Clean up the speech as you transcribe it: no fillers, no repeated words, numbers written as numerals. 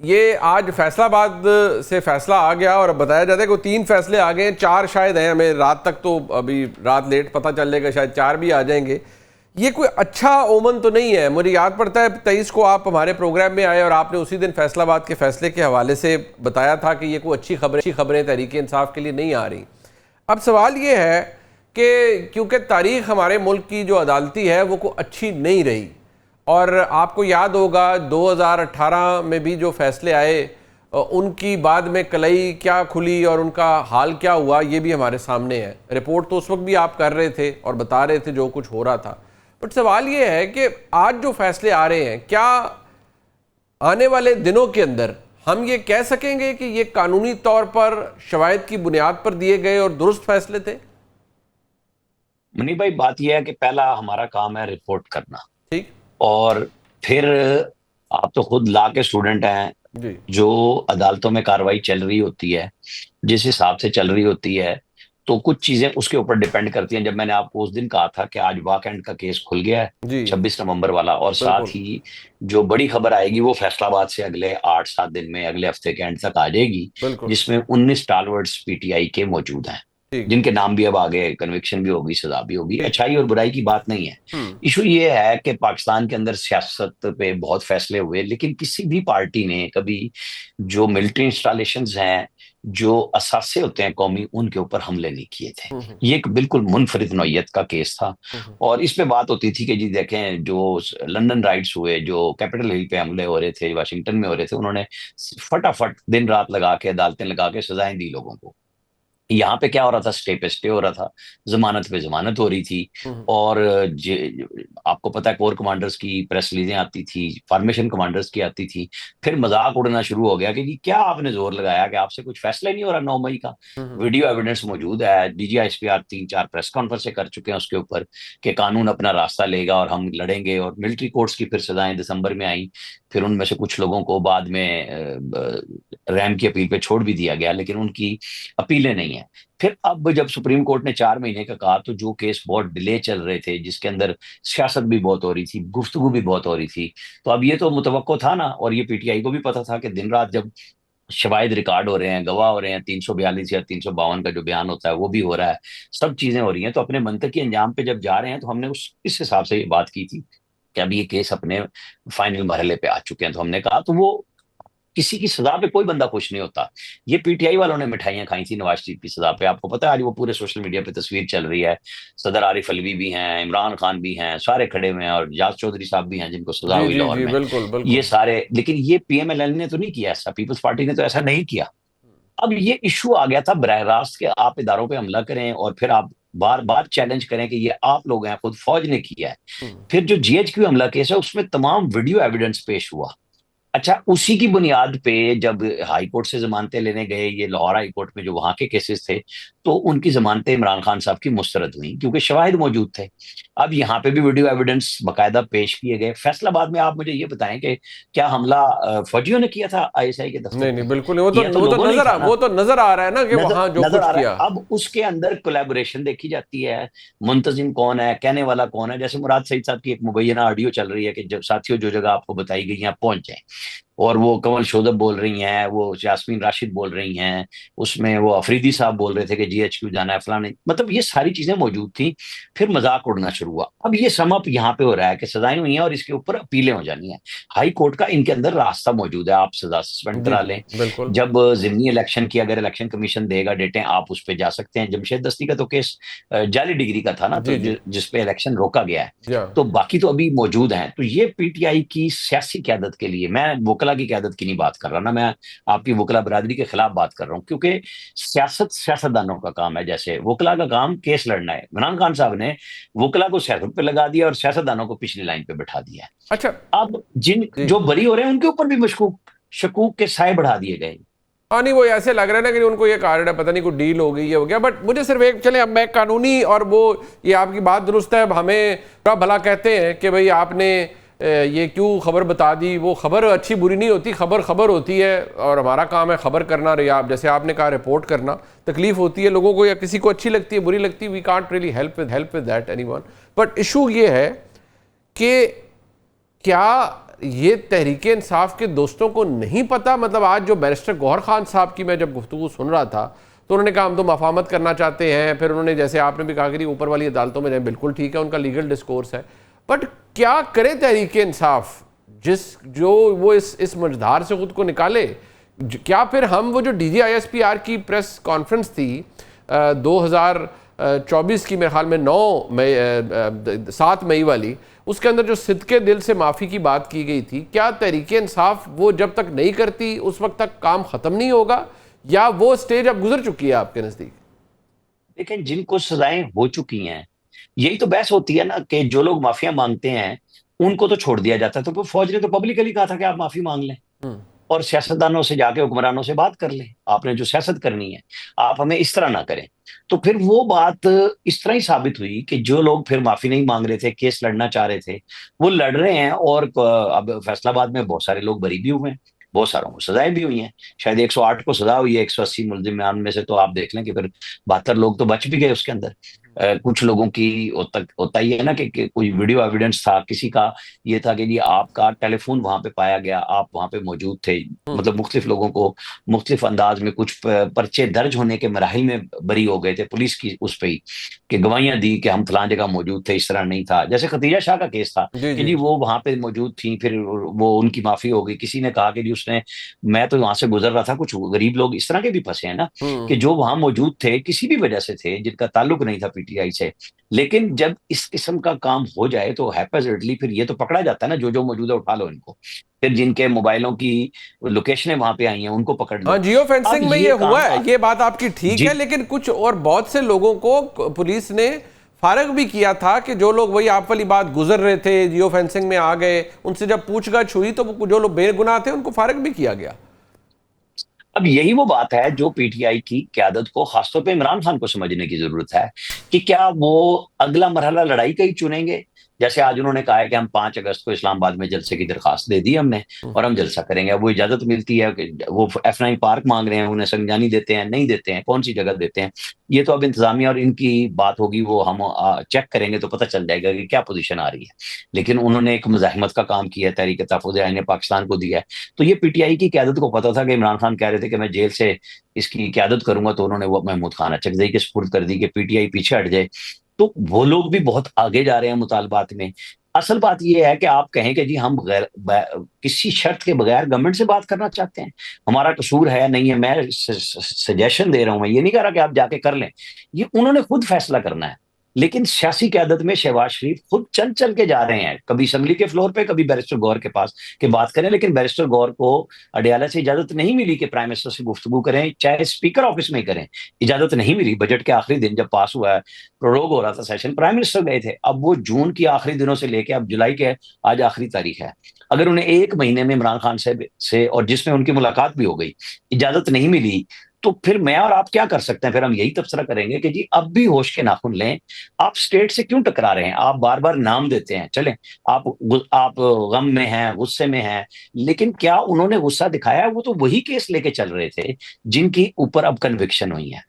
ये आज फैसलाबाद से फैसला आ गया और बताया जाता है कि 3 फैसले आ गए, 4 शायद हैं, हमें रात तक तो अभी रात लेट पता चलेगा, शायद 4 भी आ जाएंगे। ये कोई अच्छा ओमन तो नहीं है। मुझे याद पड़ता है 23 को आप हमारे प्रोग्राम में आए और आपने उसी दिन फैसलाबाद के फैसले के हवाले से बताया था कि ये कोई अच्छी खबरें तहरीक इंसाफ के लिए नहीं आ रही। अब सवाल ये है कि क्योंकि तारीख हमारे मुल्क की जो अदालती है वो कोई अच्छी नहीं रही, और आपको याद होगा 2018 में भी जो फैसले आए उनकी बाद में कलई क्या खुली और उनका हाल क्या हुआ ये भी हमारे सामने है। रिपोर्ट तो उस वक्त भी आप कर रहे थे और बता रहे थे जो कुछ हो रहा था। बट सवाल ये है कि आज जो फैसले आ रहे हैं, क्या आने वाले दिनों के अंदर हम ये कह सकेंगे कि ये कानूनी तौर पर शवाहिद की बुनियाद पर दिए गए और दुरुस्त फैसले थे? मनी भाई, बात यह है कि पहला हमारा काम है रिपोर्ट करना, ठीक, और फिर आप तो खुद लॉ के स्टूडेंट हैं। जी जो अदालतों में कार्रवाई चल रही होती है, जिस हिसाब से चल रही होती है, तो कुछ चीजें उसके ऊपर डिपेंड करती हैं। जब मैंने आपको उस दिन कहा था कि आज वाकएंड का केस खुल गया है, जी 26 नवंबर वाला, और साथ बिल्कुल, ही जो बड़ी खबर आएगी वो फैसलाबाद से अगले 8-7 दिन में, अगले हफ्ते के एंड तक आ जाएगी, बिल्कुल, जिसमें 19 स्टालवर्ड्स पीटीआई के मौजूद हैं, ठीक जिनके नाम भी अब आ गए, कन्विक्शन भी होगी, सजा भी होगी। ठीक, अच्छाई और बुराई की बात नहीं है। इशू ये है कि पाकिस्तान के अंदर सियासत पे बहुत फैसले हुए, लेकिन किसी भी पार्टी ने कभी जो मिलिट्री इंस्टॉलेशन हैं, जो असासे होते हैं कौमी, उनके ऊपर हमले नहीं किए थे। हम्म ये एक बिल्कुल मुनफरिद नौइयत का केस था। हम्म और इस पे बात होती थी कि जी देखें, जो लंदन राइट्स हुए, जो कैपिटल हिल पे हमले हो रहे थे, वाशिंगटन में हो रहे थे, उन्होंने फटाफट दिन रात लगा के, अदालतें लगा के सजाएं दी लोगों को। यहाँ पे क्या हो रहा था, स्टे पे स्टे हो रहा था, जमानत पे जमानत हो रही थी। हम्म और आपको पता है, कोर कमांडर्स की प्रेस रिलीजें आती थी, फॉर्मेशन कमांडर्स की आती थी। फिर मजाक उड़ना शुरू हो गया कि जी क्या आपने जोर लगाया कि आपसे कुछ फैसला ही नहीं हो रहा 9 मई का। हम्म वीडियो एविडेंस मौजूद है, डीजीआईएसपीआर 3-4 प्रेस कॉन्फ्रेंस कर चुके हैं उसके ऊपर, कि कानून अपना रास्ता लेगा और हम लड़ेंगे। और मिलिट्री कोर्ट्स की फिर सजाएं दिसंबर में आई। फिर उनमें से कुछ लोगों को बाद में रैम की अपील पे छोड़ भी दिया गया, लेकिन उनकी अपीलें नहीं है। फिर अब जब सुप्रीम कोर्ट ने 4 महीने का कहा, तो जो केस बहुत डिले चल रहे थे, जिसके अंदर सियासत भी बहुत हो रही थी, गुफ्तगू भी बहुत हो रही थी, तो अब ये तो मुतवक्को था ना, और ये पीटीआई को भी पता था कि दिन रात जब शवाहिद रिकॉर्ड हो रहे हैं, गवाह हो रहे हैं, 342 या 352 का जो बयान होता है वो भी हो रहा है, सब चीजें हो रही हैं, तो अपने मंतकी अंजाम पे जब जा रहे हैं, तो हमने इस हिसाब से ये बात की थी कि अब ये केस अपने फाइनल मरहले पे आ चुके हैं। तो हमने कहा, तो वो किसी की सजा पे कोई बंदा खुश नहीं होता। ये पीटीआई वालों ने मिठाइयां खाई थी नवाज शरीफ की सजा पे, आपको पता है, आज वो पूरे सोशल मीडिया पे तस्वीर चल रही है। सदर आरिफ अलवी भी हैं, इमरान खान भी हैं, सारे खड़े हुए हैं, और जाज चौधरी साहब भी हैं जिनको सजा जी हुई जी लाहौर जी में। बिल्कुल ये बिल्कुल, सारे, लेकिन ये पीएमएलएन ने तो नहीं किया ऐसा, पीपल्स पार्टी ने तो ऐसा नहीं किया। अब ये इशू आ गया था बरह रास्त के, आप इदारों पे हमला करें और फिर आप बार बार चैलेंज करें कि ये आप लोग हैं, खुद फौज ने किया है। फिर जो जीएचक्यू हमला केस है, उसमें तमाम वीडियो एविडेंस पेश हुआ। अच्छा, उसी की बुनियाद पे जब हाई कोर्ट से जमानतें लेने गए, ये लाहौर हाई कोर्ट में जो वहां के केसेस थे, तो उनकी जमानतें इमरान खान साहब की मुस्तरद हुई, क्योंकि शवाहिद मौजूद थे। अब यहाँ पे भी वीडियो एविडेंस बकायदा पेश किए गए। फैसलाबाद में आप मुझे ये बताएं कि क्या हमला फौजियों ने किया था आईएसआई के दफ्तर नहीं पे? नहीं बिल्कुल नहीं, किया तो लोगों ने ही था ना। वो तो नजर आ रहा है ना कि नजर वहां जो नजर कुछ आ रहा किया। है। अब उसके अंदर कोलैबोरेशन देखी जाती है, मुंतजिम कौन है, कहने वाला कौन है। जैसे मुराद सईद साहब की एक मुबैना ऑडियो चल रही है कि जब साथियों जो जगह आपको बताई गई है पहुंच जाए, और वो कमल शोदब बोल रही हैं, वो यास्मीन राशिद बोल रही हैं, उसमें वो अफरीदी साहब बोल रहे थे कि जीएचक्यू जाना है फलाने, मतलब ये सारी चीजें मौजूद थी। फिर मजाक उड़ना शुरू हुआ। अब ये सम अप यहाँ पे हो रहा है कि सजाएं हुई हैं और इसके ऊपर अपीलें हो जानी है। हाई कोर्ट का इनके अंदर रास्ता मौजूद है, आप सजा सस्पेंड जी करा जी लें। बिल्कुल, जब जिमनी इलेक्शन की अगर इलेक्शन कमीशन देगा डेटें, आप उस पर जा सकते हैं। जमशेद दस्ती का तो केस जाली डिग्री का था ना, तो जी जी जिसपे इलेक्शन रोका गया है। जी तो बाकी तो अभी मौजूद हैं। तो ये पीटीआई की सियासी क्यादत के लिए, मैं वकला की क्यादत की नहीं बात कर रहा ना, मैं आपकी वकला बरादरी के खिलाफ बात कर रहा हूँ, क्योंकि सियासत सियासतदानों का काम है। जैसे वकला का काम केस लड़ना है, इमरान खान साहब ने वकला को सियासत पे लगा दिया और सियासतदानों को पिछली लाइन पे बैठा दिया है। अच्छा अब जिन जी जो बरी हो रहे हैं उनके ऊपर भी मशकूक शकूक के साए बढ़ा दिए गए। हाँ नहीं, वो ऐसे लग रहा है ना कि उनको ये कारण है, पता नहीं कोई डील हो गई है, हो गया। बट मुझे सिर्फ एक, चले अब मैं कानूनी, और वो ये आपकी बात दुरुस्त है। अब हमें थोड़ा भला कहते हैं कि भाई आपने ये क्यों खबर बता दी। वो खबर अच्छी बुरी नहीं होती, खबर खबर होती है, और हमारा काम है खबर करना। आप जैसे आपने कहा रिपोर्ट करना, तकलीफ होती है लोगों को, या किसी को अच्छी लगती है बुरी लगती है, we can't really help with that anyone. But issue ये है कि क्या ये तहरीक इंसाफ के दोस्तों को नहीं पता? मतलब आज जो बैरिस्टर गौहर खान साहब की मैं जब गुफ्तगू सुन रहा था तो उन्होंने कहा हम तो मफामत करना चाहते हैं, फिर उन्होंने जैसे आपने भी कहा कि ऊपर वाली अदालतों में जाएं, बिल्कुल ठीक है, उनका लीगल डिस्कोर्स है, बट क्या करे तहरीक इंसाफ जो वो इस मझधार से खुद को निकाले? क्या फिर हम वो जो DGISPR की प्रेस कॉन्फ्रेंस थी 2024 की, मेरे ख्याल में 7 मई वाली, उसके अंदर जो सिद्के दिल से माफ़ी की बात की गई थी, क्या तहरीक इंसाफ वो जब तक नहीं करती उस वक्त तक काम ख़त्म नहीं होगा, या वो स्टेज अब गुजर चुकी है आपके नज़दीक? लेकिन जिनको सजाएं हो चुकी हैं, यही तो बहस होती है ना, कि जो लोग माफिया मांगते हैं उनको तो छोड़ दिया जाता है। तो फौज ने तो पब्लिकली कहा था कि आप माफी मांग लें और सियासतदानों से जाके, हुक्मरानों से बात कर लें, आपने जो सियासत करनी है आप हमें इस तरह ना करें। तो फिर वो बात इस तरह ही साबित हुई कि जो लोग फिर माफी नहीं मांग रहे थे, केस लड़ना चाह रहे थे, वो लड़ रहे हैं। और अब फैसलाबाद में बहुत सारे लोग बरी भी हुए हैं, बहुत सारों को सजाएं भी हुई हैं। शायद 108 को सजा हुई है, 180 मुलजिमान में से तो आप देख लें कि फिर 72 लोग तो बच भी गए उसके अंदर। कुछ लोगों की होता ही है ना कि कोई वीडियो एविडेंस था किसी का, ये था कि जी आपका टेलीफोन वहां पे पाया गया, आप वहां पे मौजूद थे। मतलब मुख्तलिफ लोगों को मुख्तलिफ अंदाज में कुछ पर्चे दर्ज होने के मराहिल में बरी हो गए थे पुलिस की उस पे ही, कि गवाहियां दी कि हम फलां जगह मौजूद थे, इस तरह नहीं था। जैसे खतीजा शाह का केस था जी कि जी। जी वो वहां पे मौजूद थी, फिर वो उनकी माफी हो गई। किसी ने कहा कि जी उसने, मैं तो वहां से गुजर रहा था। कुछ गरीब लोग इस तरह के भी फंसे हैं ना, कि जो वहां मौजूद थे किसी भी वजह से थे, जिनका ताल्लुक नहीं था PTI से, लेकिन जब इस किस्म का काम हो जाए तो हैपेजर्डली फिर ये तो पकड़ा जाता है ना, जो मौजूद है उठा लो इनको, फिर जिनके मोबाइलों की लोकेशनें वहां पे आई हैं उनको पकड़ हाँ, लो। जियो अब फेंसिंग में ये ये हुआ काम है, ये बात आपकी ठीक है, जी लेकिन कुछ और बहुत से लोगों को पुलिस ने फारग भी किया था कि जो लोग वही आप वाली बात गुजर रहे थे, जियो फेंसिंग में आ गए, उनसे जब पूछताछ हुई तो जो लोग बेगुनाह थे उनको फारग भी किया गया। अब यही वो बात है जो PTI की क्यादत को, खासतौर पे इमरान खान को समझने की जरूरत है, कि क्या वो अगला मरहला लड़ाई का ही चुनेंगे। जैसे आज उन्होंने कहा है कि हम 5 अगस्त को इस्लामाबाद में जलसे की दरखास्त दे दी हमने और हम जलसा करेंगे। अब वो इजाजत मिलती है कि वो F9 पार्क मांग रहे हैं, उन्हें संजानी देते हैं, नहीं देते हैं, कौन सी जगह देते हैं, ये तो अब इंतजामिया और इनकी बात होगी, वो हम चेक करेंगे तो पता चल जाएगा कि क्या पोजीशन आ रही है। लेकिन उन्होंने एक मुजाहिमत का काम किया है, तहरीक तहफ़्फ़ुज़ आईन पाकिस्तान को दिया है। तो ये PTI की क्यादत को पता था कि इमरान खान कह रहे थे कि मैं जेल से इसकी क्यादत करूंगा, तो उन्होंने वो महमूद खान अचकज़ई के सुपुर्द कर दी कि PTI पीछे हट जाए। तो वो लोग भी बहुत आगे जा रहे हैं मुतालबात में। असल बात यह है कि आप कहें कि जी हम किसी शर्त के बगैर गवर्नमेंट से बात करना चाहते हैं, हमारा कसूर है नहीं है, मैं सजेशन दे रहा हूं, मैं ये नहीं कह रहा कि आप जाके कर लें, ये उन्होंने खुद फैसला करना है। लेकिन सियासी क्यादत में शहबाज शरीफ खुद चल चल के जा रहे हैं, कभी असम्बली के फ्लोर पे, कभी बैरिस्टर गौर के पास के बात करें। लेकिन बैरिस्टर गौर को अडयाला से इजाजत नहीं मिली कि प्राइम मिनिस्टर से गुफ्तगू करें, चाहे स्पीकर ऑफिस में ही करें, इजाजत नहीं मिली। बजट के आखिरी दिन जब पास हुआ है, प्रोरोग हो रहा था सेशन, प्राइम मिनिस्टर गए थे। अब वो जून के आखिरी दिनों से लेके अब जुलाई के आज आखिरी तारीख है, अगर उन्हें 1 महीने में इमरान खान से और जिसमें उनकी मुलाकात भी हो गई, इजाजत नहीं मिली, तो फिर मैं और आप क्या कर सकते हैं? फिर हम यही तबसरा करेंगे कि जी अब भी होश के नाखून लें, आप स्टेट से क्यों टकरा रहे हैं? आप बार बार नाम देते हैं, चलें आप गम में हैं, गुस्से में हैं, लेकिन क्या उन्होंने गुस्सा दिखाया? वो तो वही केस लेके चल रहे थे जिनकी ऊपर अब कन्विक्शन हुई है।